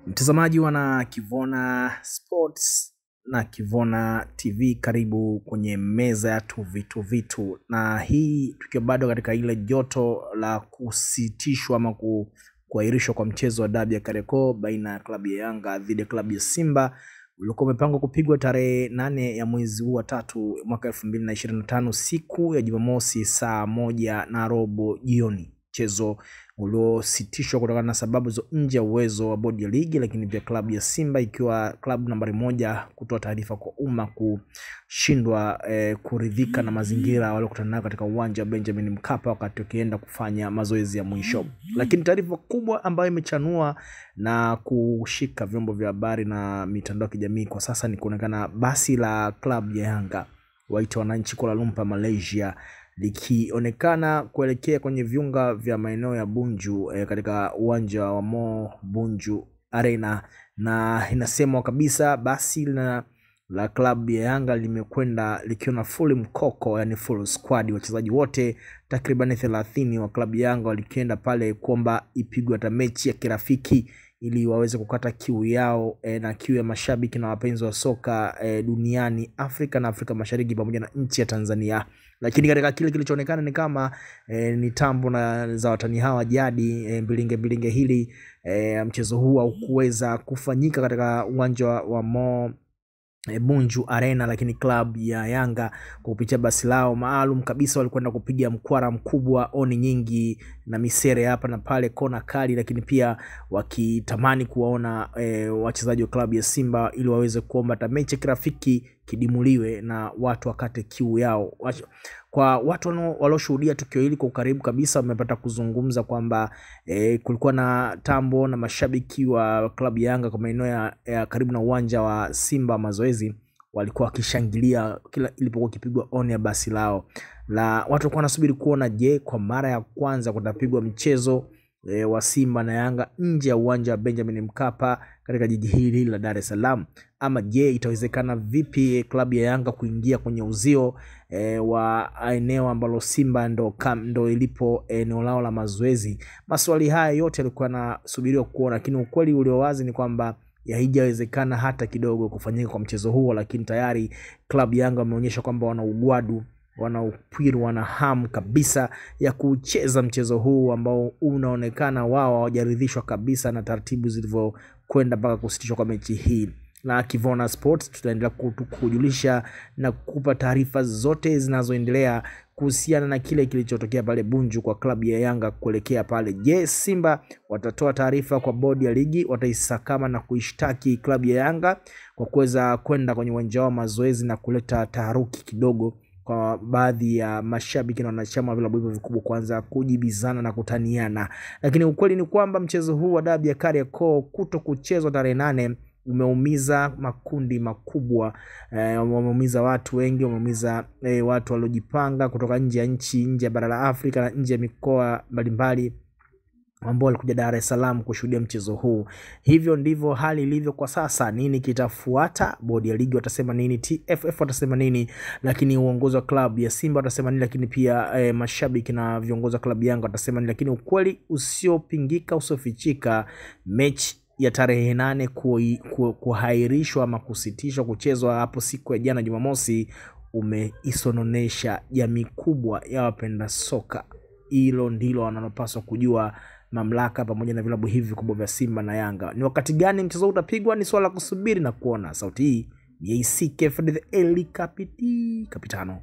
Mtazamaji wana Kivona Sports na Kivona TV, karibu kwenye meza ya vitu. Na hii tukiwa bado katika ile joto la kusitishwa ama kuahirishwa kwa mchezo wa dabi ya Kariakoo baina ya klabu ya Yanga dhidi ya klabu ya Simba ulikuwa umepangwa kupigwa tarehe 8 ya mwezi huu wa 3 mwaka 2025 siku ya Jumamosi saa 1:30 jioni. Mchezo uliositishwa kutokana na sababu za nje ya uwezo wa bodi ya ligi, lakini pia klabu ya Simba ikiwa klabu nambari 1 kutoa taarifa kwa umma kushindwa kuridhika na mazingira waliokutana nayo katika uwanja wa Benjamin Mkapa wakati wakienda kufanya mazoezi ya mwisho. Lakini taarifa kubwa ambayo imechanua na kushika vyombo vya habari na mitandao ya kijamii kwa sasa ni kuonekana basi la klabu ya Yanga waita wananchi Kuala Lumpur Malaysia likionekana kuelekea kwenye viunga vya maeneo ya Bunju katika uwanja wa Mo Bunju Arena, na inasemwa kabisa basi la klabu ya Yanga limekwenda likiwa na full mkoko, yani full squad. Wachezaji wote takriban 30 wa klabu ya Yanga walikwenda pale kuomba ipigwe hata mechi ya kirafiki ili waweze kukata kiu yao na kiu ya mashabiki na wapenzi wa soka duniani, Afrika na Afrika Mashariki pamoja na nchi ya Tanzania. Lakini katika kile kilichoonekana ni kama ni tambo na za watani hawa jadi bilinge hili mchezo huu haukuweza kufanyika katika uwanja wa Mo Bunju Arena, lakini klabu ya Yanga kupitia basi lao maalum kabisa walikwenda kupiga mkwara mkubwa, oni nyingi na misere hapa na pale, kona kali, lakini pia wakitamani kuwaona wachezaji wa klabu ya Simba ili waweze kuomba hata mechi ya kirafiki kidimuliwe na watu wakate kiu yao. Kwa watu walioshuhudia tukio hili kwa karibu kabisa wamepata kuzungumza kwamba kulikuwa na tambo na mashabiki wa klabu ya Yanga kwa maeneo ya karibu na uwanja wa Simba mazoezi walikuwa wakishangilia kila ilipokuwa kipigwa on ya basi lao. La watu walikuwa wanasubiri kuona je, kwa mara ya kwanza kutapigwa mchezo wa Simba na Yanga nje ya uwanja wa Benjamin Mkapa katika jiji hili la Dar es Salaam, ama je itawezekana vipi klabu ya Yanga kuingia kwenye uzio wa eneo ambalo Simba ndo ilipo eneo lao la mazoezi. Maswali haya yote yalikuwa yanasubiriwa kuona, lakini ukweli ulio wazi ni kwamba haijawezekana hata kidogo kufanyika kwa mchezo huo. Lakini tayari klabu ya Yanga wameonyesha kwamba wana ugwadu, wana upiru, wana hamu kabisa ya kucheza mchezo huu ambao unaonekana wao hawajaridhishwa kabisa na taratibu zilivyokwenda mpaka kusitishwa kwa mechi hii. Na Kivona Sports tutaendelea kujulisha na kukupa taarifa zote zinazoendelea kuhusiana na kile kilichotokea pale Bunju kwa klabu ya Yanga kuelekea pale. Je, Simba watatoa taarifa kwa bodi ya ligi, wataisakama na kuishtaki klabu ya Yanga kwa kuweza kwenda kwenye uwanja wa mazoezi na kuleta taharuki kidogo kwa baadhi ya mashabiki na wanachama wa vilabu hivyo vikubwa kuanza kujibizana na kutaniana. Lakini ukweli ni kwamba mchezo huu wa dabi ya Kariakoo kuto kuchezwa tarehe 8 umeumiza makundi makubwa, umeumiza watu wengi, umeumiza watu waliojipanga kutoka nje ya nchi, nje ya bara la Afrika na nje ya mikoa mbalimbali ambao walikuja Dar es Salaam kushuhudia mchezo huu. Hivyo ndivyo hali ilivyo kwa sasa. Nini kitafuata? Bodi ya ligi watasema nini, TFF watasema nini, lakini uongozi wa klabu ya Simba watasema nini, lakini pia mashabiki na viongozi wa klabu ya Yanga watasema nini. Lakini ukweli usiopingika, usiofichika, mechi ya tarehe 8 kuhairishwa ama kusitishwa kuchezwa hapo siku ya jana Jumamosi umeisononesha jamii kubwa ya wapenda soka. Hilo ndilo wanalopaswa kujua mamlaka pamoja na vilabu hivi kubwa vya Simba na Yanga. Ni wakati gani mchezo utapigwa ni swala kusubiri na kuona. Sauti hii ni ACK the Eli Capitano.